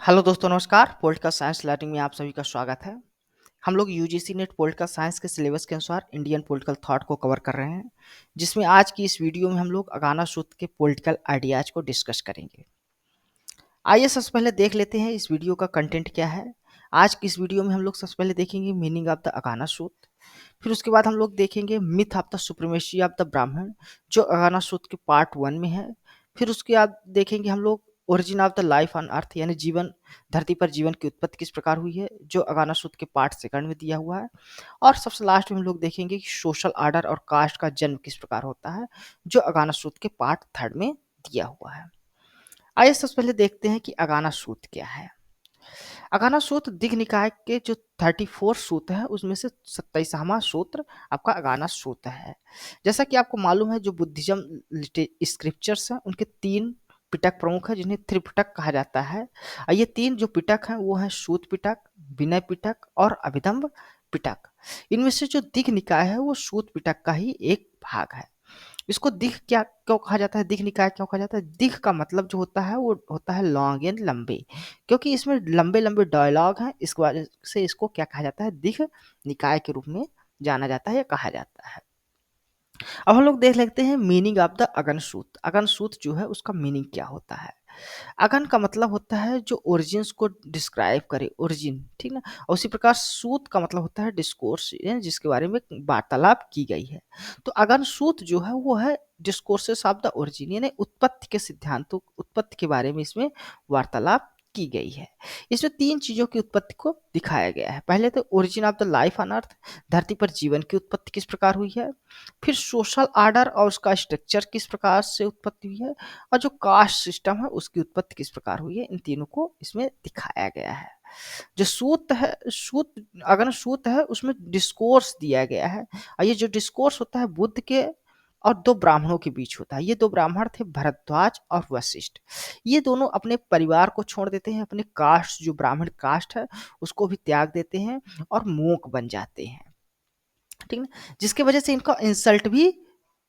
Hello दोस्तों नमस्कार। Political science learning में आप सभी का स्वागत है। हम लोग यूजीसी नेट पॉलिटिकल साइंस के सिलेबस के अनुसार इंडियन पॉलिटिकल थॉट को कवर कर रहे हैं, जिसमें आज की इस वीडियो में हम लोग अगाना सूत्र के पॉलिटिकल आइडियाज को डिस्कस करेंगे। आइए सबसे पहले देख लेते हैं इस वीडियो का कंटेंट क्या है। आज की इस वीडियो में हम लोग सबसे पहले देखेंगे मीनिंग ऑफ द अगाना सूत्र। फिर उसके बाद हम लोग देखेंगे myth of the supremacy of the ब्राह्मण, जो अगाना सूत्र के पार्ट 1 में है। फिर उसके बाद देखेंगे हम लोग origin of the life on earth, यानी जीवन, धरती पर जीवन की उत्पत्ति किस प्रकार हुई है, जो अगाना सूत्र के पार्ट 2 में दिया हुआ है। और सबसे लास्ट में हम लोग देखेंगे कि सोशल आर्डर और कास्ट का जन्म किस प्रकार होता है, जो अगाना सूत्र के पार्ट 3 में दिया हुआ है। आइए सबसे पहले देखते हैं कि अगाना सूत्र क्या है। अगाना सूत्र दिघ निकाय के जो 34 सूत्र है उसमें से 27वां सूत्र आपका अगाना सूत्र है। जैसा कि आपको मालूम है, जो बुद्धिज्म स्क्रिप्चर्स हैं उनके 3 पिटक प्रमुख है, जिन्हें त्रिपिटक कहा जाता है। और ये 3 जो पिटक हैं वो हैं सूत पिटक, विनय पिटक और अभिधम्म पिटक। इनमें से जो दिघ निकाय है वो सूत पिटक का ही एक भाग है। इसको दिघ क्या क्यों कहा जाता है, दिघ निकाय क्यों कहा जाता है? दिघ का मतलब जो होता है वो होता है लॉन्ग यानी लंबे, क्योंकि इसमें लंबे लंबे डायलॉग हैं, इस वजह से इसको क्या कहा जाता है, दिघ निकाय के रूप में जाना जाता है या कहा जाता है। अब हम लोग देख लेते हैं मीनिंग ऑफ द अगन सूत्र। अगन सूत्र जो है उसका मीनिंग क्या होता है। अगन का मतलब होता है जो ओरिजिन्स को डिस्क्राइब करे, ओरिजिन, ठीक ना। और उसी प्रकार सूत का मतलब होता है डिस्कोर्स, जिसके बारे में वार्तालाप की गई है। तो अगन सूत जो है वो है डिस्कोर्सेस ऑफ द ओरिजिन, यानी उत्पत्ति के सिद्धांतों, उत्पत्ति के बारे में इसमें वार्तालाप की गई है। इसमें 3 चीजों की उत्पत्ति को दिखाया गया है। पहले तो origin of the life on earth, धरती पर जीवन की उत्पत्ति किस प्रकार हुई है। फिर सोशल आर्डर और उसका स्ट्रक्चर किस प्रकार से उत्पत्ति हुई है, और जो कास्ट सिस्टम है उसकी उत्पत्ति किस प्रकार हुई है, इन तीनों को इसमें दिखाया गया है। जो सूत है, सूत, अगर सूत है उसमें डिस्कोर्स दिया गया है, और ये जो डिस्कोर्स होता है बुद्ध के और 2 ब्राह्मणों के बीच होता है। ये 2 ब्राह्मण थे, भरद्वाज और वशिष्ठ। ये दोनों अपने परिवार को छोड़ देते हैं, अपने कास्ट, जो ब्राह्मण कास्ट है उसको भी त्याग देते हैं और मोक बन जाते हैं, ठीक ना। जिसकी वजह से इनका इंसल्ट भी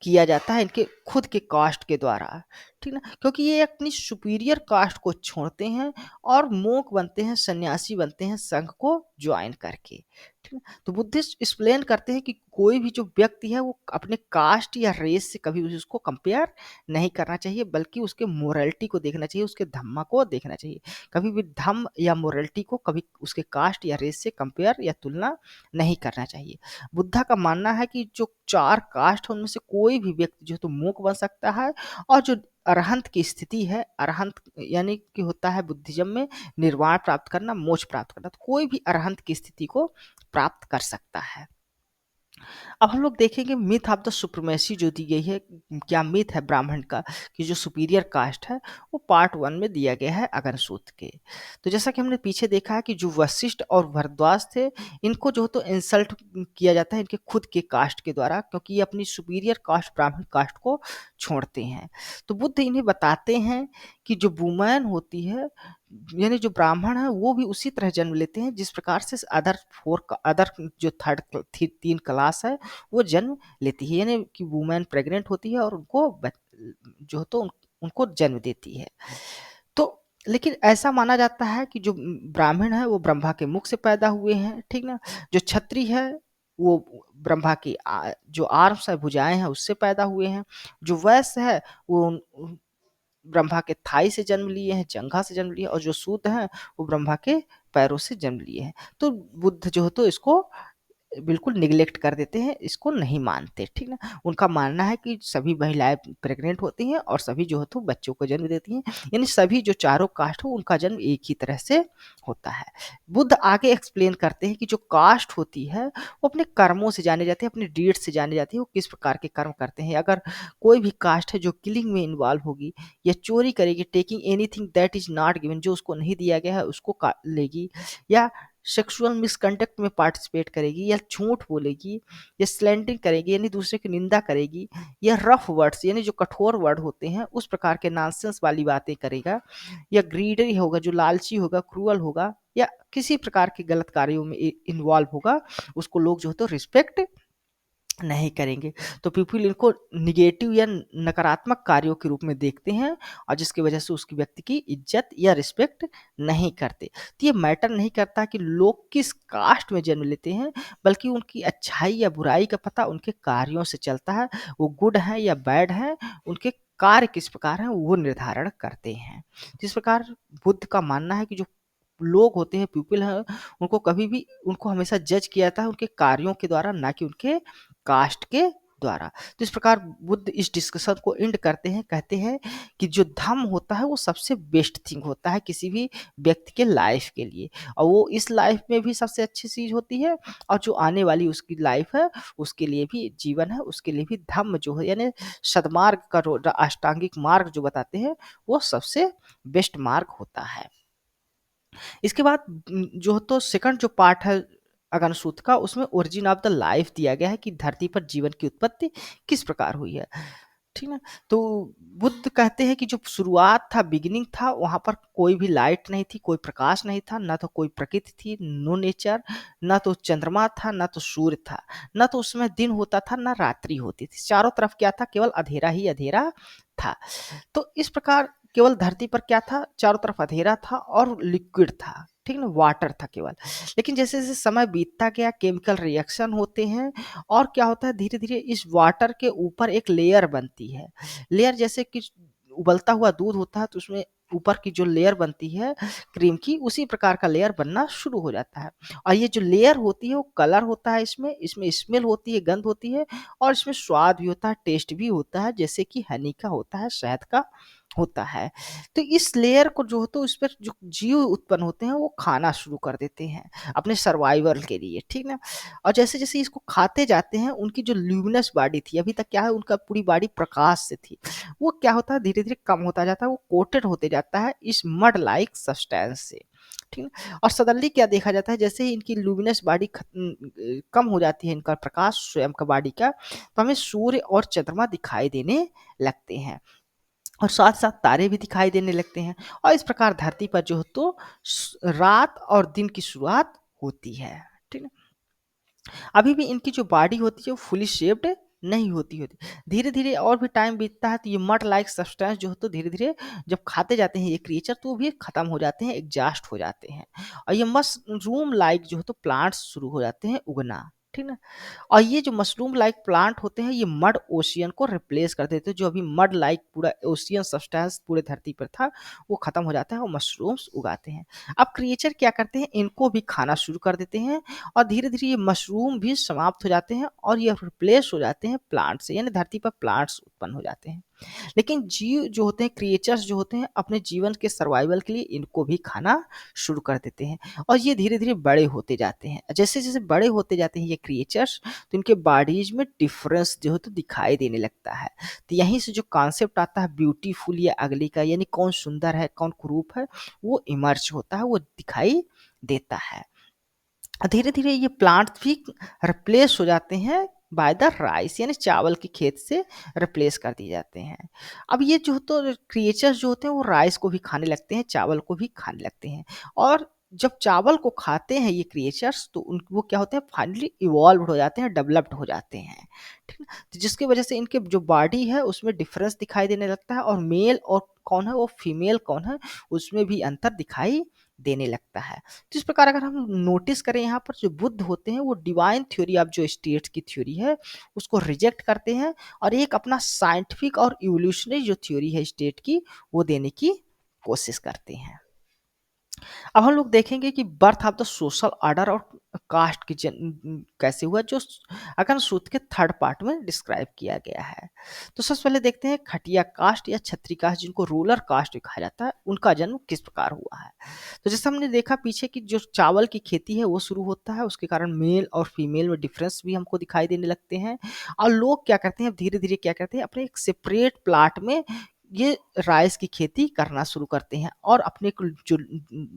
किया जाता है इनके खुद के कास्ट के द्वारा, ठीक ना, क्योंकि ये अपनी सुपीरियर कास्ट को छोड़ते हैं और मोक बनते हैं, सन्यासी बनते हैं संघ को ज्वाइन करके, ठीक ना। तो बुद्धिस्ट एक्सप्लेन करते हैं कि कोई भी जो व्यक्ति है वो अपने कास्ट या रेस से कभी भी उसको कंपेयर नहीं करना चाहिए, बल्कि उसके मोरलिटी को देखना चाहिए, उसके धम्म को देखना चाहिए। कभी भी धम्म या मोरलिटी को कभी उसके कास्ट या रेस से कंपेयर या तुलना नहीं करना चाहिए। बुद्धा का मानना है कि जो 4 कास्ट है उनमें से कोई भी व्यक्ति जो है तो मूक बन सकता है, और जो अरहंत की स्थिति है, अरहंत यानी कि होता है बुद्धिज्म में निर्वाण प्राप्त करना, मोक्ष प्राप्त करना, तो कोई भी अरहंत की स्थिति को प्राप्त कर सकता है। अब हम लोग देखेंगे मिथ ऑफ द सुप्रीमेसी जो दी गई है, क्या मिथ है ब्राह्मण का कि जो सुपीरियर कास्ट है, वो पार्ट 1 में दिया गया है अगन सूत्र के। तो जैसा कि हमने पीछे देखा है कि जो वशिष्ठ और भरद्वाज थे, इनको जो तो इंसल्ट किया जाता है इनके खुद के कास्ट के द्वारा, क्योंकि ये अपनी सुपीरियर कास्ट ब्राह्मण कास्ट को छोड़ते हैं। तो बुद्ध इन्हें बताते हैं कि जो वुमेन होती है, यानी जो ब्राह्मण है, वो भी उसी तरह जन्म लेते हैं जिस प्रकार से अदर जो 3 क्लास है वो जन्म लेती है, यानी कि वुमेन प्रेग्नेंट होती है और उनको जो है तो उनको जन्म देती है। तो लेकिन ऐसा माना जाता है कि जो ब्राह्मण है वो ब्रह्मा के मुख से पैदा हुए हैं, ठीक ना। जो क्षत्रिय है वो ब्रह्मा की जो आर्म्स है, भुजाएं हैं, उससे पैदा हुए हैं। जो वैश्य है वो ब्रह्मा के थाई से जन्म लिए हैं, जंघा से जन्म लिए, और जो शूद्र हैं वो ब्रह्मा के पैरों से जन्म लिए हैं। तो बुद्ध जो है तो इसको बिल्कुल निग्लेक्ट कर देते हैं, इसको नहीं मानते, ठीक ना। उनका मानना है कि सभी महिलाएं प्रेग्नेंट होती हैं और सभी जो है तो बच्चों को जन्म देती हैं, यानी सभी जो चारों कास्ट हो उनका जन्म एक ही तरह से होता है। बुद्ध आगे एक्सप्लेन करते हैं कि जो कास्ट होती है वो अपने कर्मों से जाने जाते हैं, अपने डीड से जाने जाती है, वो किस प्रकार के कर्म करते हैं। अगर कोई भी कास्ट है जो किलिंग में इन्वॉल्व होगी या चोरी करेगी, taking anything that is not given, जो उसको नहीं दिया गया है उसको लेगी, या सेक्सुअल मिसकंडक्ट में पार्टिसिपेट करेगी, या झूठ बोलेगी, या स्लैंडरिंग करेगी यानी दूसरे की निंदा करेगी, या रफ वर्ड्स यानी जो कठोर वर्ड होते हैं उस प्रकार के नॉनसेंस वाली बातें करेगा, या ग्रीडरी होगा, जो लालची होगा, क्रूअल होगा, या किसी प्रकार के गलत कार्यों में इन्वॉल्व होगा, उसको लोग जो है तो रिस्पेक्ट नहीं करेंगे। तो पीपल इनको निगेटिव या नकारात्मक कार्यों के रूप में देखते हैं और जिसकी वजह से उसकी व्यक्ति की इज्जत या रिस्पेक्ट नहीं करते। तो ये मैटर नहीं करता कि लोग किस कास्ट में जन्म लेते हैं, बल्कि उनकी अच्छाई या बुराई का पता उनके कार्यों से चलता है। वो गुड हैं या बैड हैं, उनके कार्य किस प्रकार हैं वो निर्धारण करते हैं। जिस प्रकार बुद्ध का मानना है कि जो लोग होते हैं, पीपल हैं, उनको कभी भी उनको हमेशा जज किया जाता है उनके कार्यों के द्वारा, ना कि उनके कास्ट के द्वारा। तो इस प्रकार बुद्ध इस डिस्कशन को एंड करते हैं, कहते हैं कि जो धर्म होता है वो सबसे बेस्ट थिंग होता है किसी भी व्यक्ति के लाइफ के लिए, और वो इस लाइफ में भी सबसे अच्छी चीज होती है, और जो आने वाली उसकी लाइफ है उसके लिए भी, जीवन है उसके लिए भी धर्म जो है यानी सदमार्ग का अष्टांगिक मार्ग जो बताते हैं वो सबसे बेस्ट मार्ग होता है। इसके बाद जो तो सेकंड जो पार्ट है अगनसूत्र का, उसमें ओरिजिन ऑफ द लाइफ दिया गया है कि धरती पर जीवन की उत्पत्ति किस प्रकार हुई है। ठीक ना। तो बुद्ध कहते हैं कि जो शुरुआत था, बिगिनिंग था, वहां पर कोई भी लाइट नहीं थी, कोई प्रकाश नहीं था, ना तो कोई प्रकृति थी, नो नेचर, ना तो चंद्रमा था, ना तो सूर्य था, ना तो उसमें दिन होता था, ना रात्रि होती थी। चारों तरफ क्या था, केवल अंधेरा ही अंधेरा था। तो इस प्रकार केवल धरती पर क्या था, चारों तरफ अंधेरा था और लिक्विड था, ठीक ना, वाटर था केवल। लेकिन जैसे जैसे समय बीतता गया, केमिकल रिएक्शन होते हैं और क्या होता है, धीरे धीरे इस वाटर के ऊपर एक लेयर बनती है। लेयर जैसे कि उबलता हुआ दूध होता है तो उसमें ऊपर की जो लेयर बनती है क्रीम की, उसी प्रकार का लेयर बनना शुरू हो जाता है। और ये जो लेयर होती है वो कलर होता है, इसमें इसमें स्मेल होती है, गंध होती है, और इसमें स्वाद भी होता है, टेस्ट भी होता है, जैसे कि हनी का होता है, शहद का होता है। तो इस लेयर को जो होता है उस पर जो जीव उत्पन्न होते हैं वो खाना शुरू कर देते हैं अपने सर्वाइवल के लिए, ठीक ना। और जैसे जैसे इसको खाते जाते हैं, उनकी जो ल्यूमिनस बॉडी थी, अभी तक क्या है उनका पूरी बॉडी प्रकाश से थी, वो क्या होता है धीरे धीरे कम होता जाता है, वो कोटेड होते जाता है इस मड लाइक सब्सटेंस से, ठीक है। और सडनली क्या देखा जाता है, जैसे ही इनकी लुमिनस बॉडी कम हो जाती है, इनका प्रकाश स्वयं का बॉडी का, तो हमें सूर्य और चंद्रमा दिखाई देने लगते हैं, और साथ साथ तारे भी दिखाई देने लगते हैं। और इस प्रकार धरती पर जो है तो रात और दिन की शुरुआत होती है, ठीक है। अभी भी इनकी जो बॉडी होती है वो फुली शेप्ड नहीं होती धीरे धीरे और भी टाइम बीतता है तो ये मड लाइक सब्सटेंस जो है तो धीरे धीरे जब खाते जाते हैं ये क्रिएचर तो वो भी खत्म हो जाते हैं, एग्जॉस्ट हो जाते हैं, और ये मशरूम लाइक जो है तो प्लांट्स शुरू हो जाते हैं उगना, ठीक ना। और ये जो मशरूम लाइक प्लांट होते हैं ये मड ओशियन को रिप्लेस कर देते हैं, जो अभी मड लाइक पूरा ओशियन सब्सटेंस पूरे धरती पर था वो खत्म हो जाता है और मशरूम्स उगाते हैं। अब क्रिएचर क्या करते हैं, इनको भी खाना शुरू कर देते हैं, और धीरे धीरे ये मशरूम भी समाप्त हो जाते हैं और ये रिप्लेस हो जाते हैं प्लांट से, यानी धरती पर प्लांट्स उत्पन्न हो जाते हैं। लेकिन जीव जो होते हैं, क्रिएचर्स जो होते हैं, अपने जीवन के सर्वाइवल के लिए इनको भी खाना शुरू कर देते हैं, और ये धीरे धीरे बड़े होते जाते हैं। जैसे जैसे बड़े होते जाते हैं ये क्रिएचर्स, तो इनके बॉडीज में डिफरेंस जो है तो दिखाई देने लगता है। तो यहीं से जो कॉन्सेप्ट आता है ब्यूटीफुल या अगली का, यानी कौन सुंदर है कौन कुरूप है, वो इमर्ज होता है, वो दिखाई देता है। धीरे धीरे ये प्लांट्स भी रिप्लेस हो जाते हैं बाय द राइस, यानी चावल की खेत से रिप्लेस कर दिए जाते हैं। अब ये जो तो क्रिएचर्स जो होते हैं वो राइस को भी खाने लगते हैं, चावल को भी खाने लगते हैं, और जब चावल को खाते हैं ये क्रिएचर्स तो उन वो क्या होते हैं, फाइनली इवॉल्व हो जाते हैं, डेवलप्ड हो जाते हैं, ठीक है। तो जिसकी वजह से इनके जो बॉडी है उसमें डिफरेंस दिखाई देने लगता है, और मेल और कौन है वो फीमेल कौन है उसमें भी अंतर दिखाई देने लगता है। तो इस प्रकार अगर हम नोटिस करें यहाँ पर जो बुद्ध होते हैं वो डिवाइन थ्योरी ऑफ जो स्टेट्स की थ्योरी है उसको रिजेक्ट करते हैं, और एक अपना साइंटिफिक और इवोल्यूशनरी जो थ्योरी है स्टेट की वो देने की कोशिश करते हैं। अब हम लोग देखेंगे कि birth of the social order और कास्ट की कैसे हुआ, जो अगन सूत्र के थर्ड पार्ट में डिस्क्राइब किया गया है। तो सबसे पहले देखते हैं खटिया कास्ट या छत्री कास्ट, जिनको रूलर कास्ट कहा जाता है, उनका जन्म किस प्रकार हुआ है। तो जैसे हमने देखा पीछे कि जो चावल की खेती है वो शुरू होता है, उसके कारण मेल और फीमेल में डिफरेंस भी हमको दिखाई देने लगते हैं, और लोग क्या करते हैं धीरे धीरे क्या करते हैं, अपने एक सेपरेट प्लाट में ये राइस की खेती करना शुरू करते हैं, और अपने जो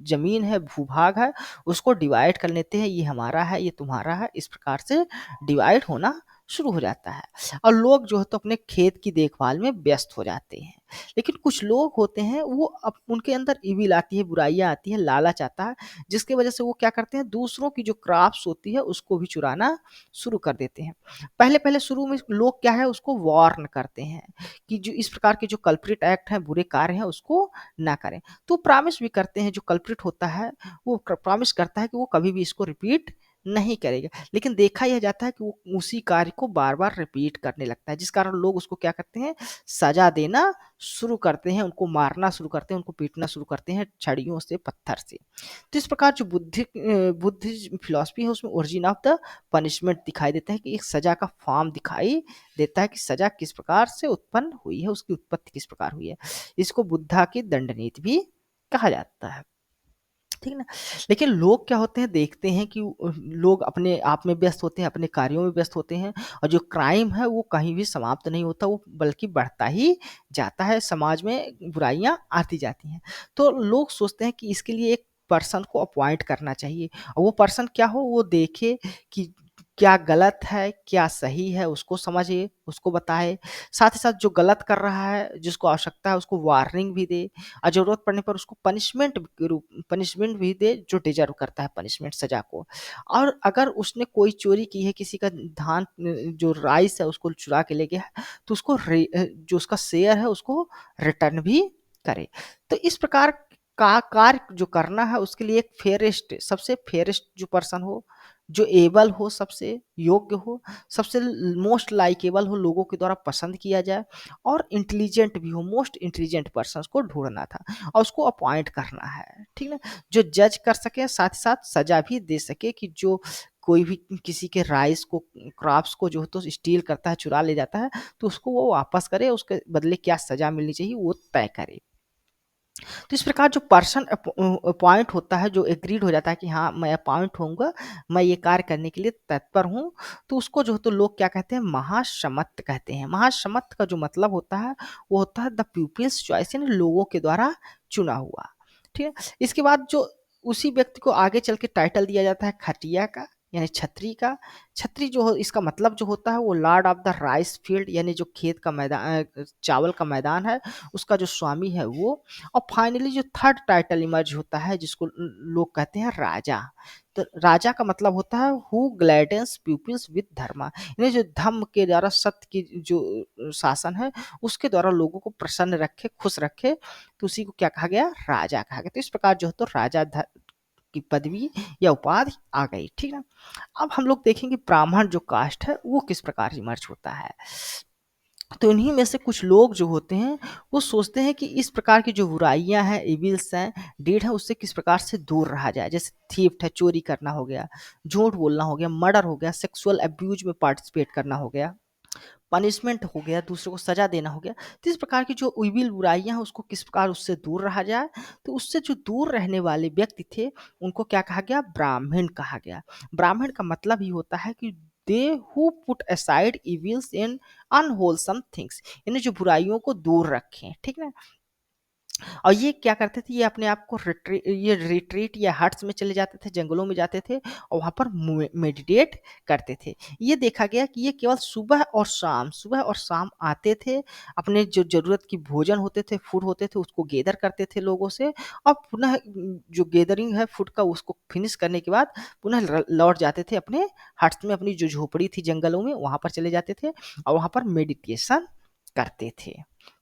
जमीन है, भूभाग है, उसको डिवाइड कर लेते हैं, ये हमारा है ये तुम्हारा है, इस प्रकार से डिवाइड होना शुरू हो जाता है और लोग जो है तो अपने खेत की देखभाल में व्यस्त हो जाते हैं। लेकिन कुछ लोग होते हैं वो उनके अंदर ईविल आती है, बुराइयां आती है, लालच आता है, जिसकी वजह से वो क्या करते हैं, दूसरों की जो क्रॉप्स होती है उसको भी चुराना शुरू कर देते हैं। पहले पहले शुरू में लोग क्या है उसको वार्न करते हैं कि जो इस प्रकार के जो कल्प्रिट एक्ट हैं, बुरे कार्य हैं, उसको ना करें। तो प्रॉमिस भी करते हैं, जो कल्प्रिट होता है वो प्रॉमिस करता है कि वो कभी भी इसको रिपीट नहीं करेगा। लेकिन देखा यह जाता है कि वो उसी कार्य को बार बार रिपीट करने लगता है, जिस कारण लोग उसको क्या करते हैं, सजा देना शुरू करते हैं, उनको मारना शुरू करते हैं, उनको पीटना शुरू करते हैं छड़ियों से, पत्थर से। तो इस प्रकार जो बुद्धिज्म फिलॉसफी है उसमें ओरिजिन ऑफ द पनिशमेंट दिखाई देता है कि एक सजा का फॉर्म दिखाई देता है कि सजा किस प्रकार से उत्पन्न हुई है, उसकी उत्पत्ति किस प्रकार हुई है। इसको बुद्धा की दंड नीति भी कहा जाता है, ठीक ना। लेकिन लोग क्या होते हैं, देखते हैं कि लोग अपने आप में व्यस्त होते हैं, अपने कार्यों में व्यस्त होते हैं और जो क्राइम है वो कहीं भी समाप्त नहीं होता, वो बल्कि बढ़ता ही जाता है, समाज में बुराइयां आती जाती हैं। तो लोग सोचते हैं कि इसके लिए एक पर्सन को अपॉइंट करना चाहिए और वो पर्सन क्या हो, वो देखे कि क्या गलत है क्या सही है, उसको समझे, उसको बताए, साथ ही साथ जो गलत कर रहा है, जिसको आवश्यकता है, उसको वार्निंग भी दे और ज़रूरत पड़ने पर उसको पनिशमेंट भी दे, जो डिज़र्व करता है पनिशमेंट, सज़ा को। और अगर उसने कोई चोरी की है, किसी का धान जो राइस है उसको चुरा के ले गया है, तो उसको जो उसका शेयर है उसको रिटर्न भी करे। तो इस प्रकार का कार्य जो करना है उसके लिए एक फेयरेस्ट, सबसे फेयरेस्ट जो पर्सन हो, जो एबल हो, सबसे योग्य हो, सबसे मोस्ट लाइकेबल हो, लोगों के द्वारा पसंद किया जाए और इंटेलिजेंट भी हो, मोस्ट इंटेलिजेंट पर्सन को ढूंढना था और उसको अपॉइंट करना है, ठीक ना। जो जज कर सके, साथ ही साथ सजा भी दे सके कि जो कोई भी किसी के राइस को, क्रॉप्स को जो है तो स्टील करता है, चुरा ले जाता है, तो उसको वो वापस करे, उसके बदले क्या सजा मिलनी चाहिए वो तय करे। तो इस प्रकार जो पर्सन अपॉइंट होता है, जो एग्रीड हो जाता है कि हाँ मैं अपॉइंट होऊंगा, मैं ये कार्य करने के लिए तत्पर हूँ, तो उसको जो है तो लोग क्या कहते हैं, महासमत्त कहते हैं। महासमत्त का जो मतलब होता है वो होता है द पीपल्स चॉइस, यानी लोगों के द्वारा चुना हुआ, ठीक है। इसके बाद जो उसी व्यक्ति को आगे चल के टाइटल दिया जाता है खटिया का, यानी छत्री का। छत्री जो हो, इसका मतलब जो होता है वो Lord of the rice field, यानी जो खेत का मैदान, चावल का मैदान है, उसका जो स्वामी है वो। और फाइनली जो थर्ड टाइटल इमर्ज होता है जिसको लोग कहते हैं राजा। तो राजा का मतलब होता है हु ग्लैडेंस पीपल्स विद धर्मा, यानी जो धर्म के द्वारा, सत्य की जो शासन है उसके द्वारा लोगों को प्रसन्न रखे, खुश रखे, तो उसी को क्या कहा गया, राजा कहा गया। तो इस प्रकार जो है तो राजा की पदवी या उपाधि आ गई, ठीक है। अब हम लोग देखेंगे ब्राह्मण जो कास्ट है वो किस प्रकार इमर्ज होता है। तो इन्हीं में से कुछ लोग जो होते हैं वो सोचते हैं कि इस प्रकार की जो बुराइयां हैं, इविल्स हैं, डीड है, उससे किस प्रकार से दूर रहा जाए। जैसे थीफ्ट है, चोरी करना हो गया, झूठ बोलना हो गया, मर्डर हो गया, सेक्सुअल अब्यूज में पार्टिसिपेट करना हो गया, पनिशमेंट हो गया, दूसरों को सजा देना हो गया। तो इस प्रकार की जो इविल बुराइयां हैं उसको किस प्रकार उससे दूर रहा जाए। तो उससे जो दूर रहने वाले व्यक्ति थे उनको क्या कहा गया, ब्राह्मण कहा गया। ब्राह्मण का मतलब ही होता है कि they who put aside evils in unwholesome things, यानी जो बुराइयों को दूर रखें, ठीक है। और ये क्या करते थे, ये अपने आप को ये रिट्रीट या हट्स में चले जाते थे, जंगलों में जाते थे और वहाँ पर मेडिटेट करते थे। ये देखा गया कि ये केवल सुबह और शाम आते थे, अपने जो ज़रूरत की भोजन होते थे, फूड होते थे, उसको गैदर करते थे लोगों से और पुनः जो गैदरिंग है फूड का उसको फिनिश करने के बाद पुनः लौट जाते थे अपने हट्स में, अपनी जो झोपड़ी थी जंगलों में वहाँ पर चले जाते थे और वहाँ पर मेडिटेशन करते थे,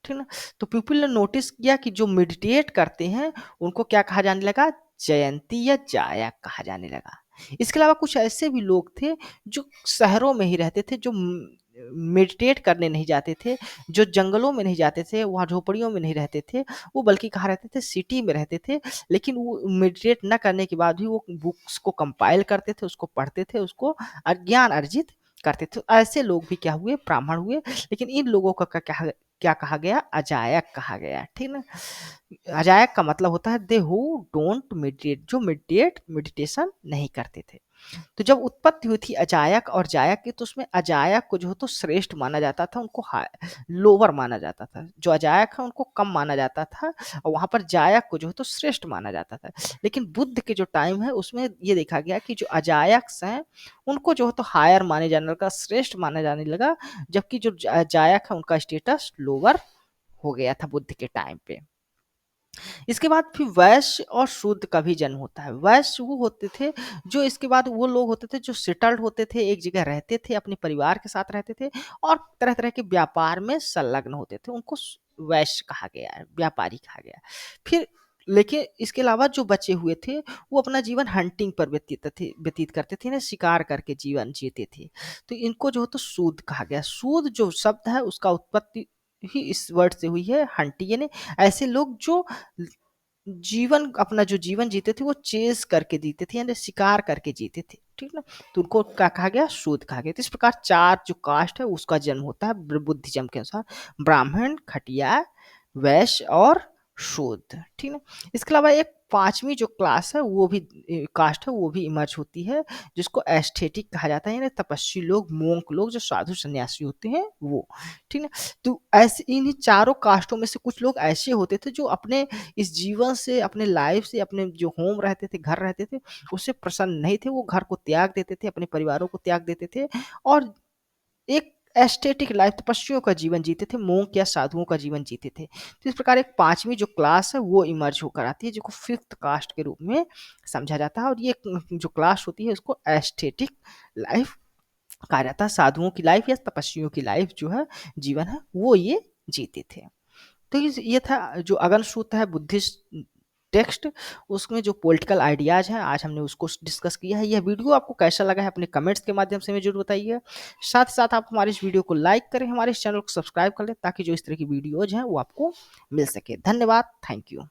ठीक ना। तो पीपल ने नोटिस किया कि जो मेडिटेट करते हैं उनको क्या कहा जाने लगा, जयंती या जायक कहा जाने लगा। इसके अलावा कुछ ऐसे भी लोग थे जो शहरों में ही रहते थे, जो मेडिटेट करने नहीं जाते थे, जो जंगलों में नहीं जाते थे, वहाँ झोपड़ियों में नहीं रहते थे, वो बल्कि कहाँ रहते थे, सिटी में रहते थे। लेकिन वो मेडिटेट न करने के बाद भी वो बुक्स को कंपाइल करते थे, उसको पढ़ते थे, उसको ज्ञान अर्जित करते थे। तो ऐसे लोग भी क्या हुए, ब्राह्मण हुए। लेकिन इन लोगों का क्या क्या कहा गया, अजायक कहा गया, ठीक ना। अजायक का मतलब होता है दे हु डोंट मेडिटेट, जो मेडिटेशन नहीं करते थे। तो जब उत्पत्ति हुई थी अजायक और जायक की, तो उसमें अजायक को जो है तो श्रेष्ठ माना जाता था, उनको लोअर माना जाता था। जो अजायक है उनको कम माना जाता था, और वहां पर जायक को जो है तो श्रेष्ठ माना जाता था। लेकिन बुद्ध के जो टाइम है उसमें ये देखा गया कि जो अजायक्स हैं उनको जो है तो हायर माने जाने लगा, श्रेष्ठ माना जाने लगा, जबकि जो जायक है उनका स्टेटस लोअर हो गया था बुद्ध के टाइम पे। इसके बाद फिर वैश्य और शूद्र का भी जन्म होता है। वैश्य वो होते थे जो, इसके बाद वो लोग होते थे जो सेटल्ड होते थे, एक जगह रहते थे, अपने परिवार के साथ रहते थे और तरह तरह के व्यापार में संलग्न होते थे, उनको वैश्य कहा गया है, व्यापारी कहा गया है। फिर लेकिन इसके अलावा जो बचे हुए थे वो अपना जीवन हंटिंग पर व्यतीत करते थे ना, शिकार करके जीवन जीते थे, तो इनको जो है तो सूद कहा गया। सूद जो शब्द है उसका उत्पत्ति ही इस वर्ड से हुई है, हंटी, यानी ऐसे लोग जो जीवन, अपना जो जीवन जीते थे वो चेस करके जीते थे, यानी शिकार करके जीते थे, ठीक ना। तो उनको क्या कहा गया, शूद्र कहा गया। तो इस प्रकार चार जो कास्ट है उसका जन्म होता है बुद्धिज्म के अनुसार, ब्राह्मण, खटिया, वैश्य और शूद्र, ठीक ना। इसके अलावा एक पांचवी जो क्लास है वो भी, कास्ट है वो भी इमर्ज होती है, जिसको एस्थेटिक कहा जाता है, यानी तपस्वी लोग, मोंक लोग, जो साधु सन्यासी होते हैं वो, ठीक ना। तो ऐसे इन्हीं चारों कास्टों में से कुछ लोग ऐसे होते थे जो अपने इस जीवन से, अपने लाइफ से, अपने जो होम रहते थे, घर रहते थे, उससे प्रसन्न नहीं थे, वो घर को त्याग देते थे, अपने परिवारों को त्याग देते थे और एक एस्थेटिक लाइफ, तपस्वियों का जीवन जीते थे, मोंक या साधुओं का जीवन जीते थे। तो इस प्रकार एक पांचवी जो क्लास है वो इमर्ज होकर आती है, जिसको फिफ्थ कास्ट के रूप में समझा जाता है, और ये जो क्लास होती है उसको एस्थेटिक लाइफ कहा जाता है। साधुओं की लाइफ या तपस्वियों की लाइफ जो है, जीवन है, वो ये जीते थे। तो ये था जो अगनशूत्र है बुद्धिस्ट टेक्स्ट, उसमें जो पॉलिटिकल आइडियाज हैं आज हमने उसको डिस्कस किया है। यह वीडियो आपको कैसा लगा है अपने कमेंट्स के माध्यम से मुझे जरूर बताइए। साथ ही साथ आप हमारे इस वीडियो को लाइक करें, हमारे इस चैनल को सब्सक्राइब कर लें, ताकि जो इस तरह की वीडियोज हैं वो आपको मिल सके। धन्यवाद, थैंक यू।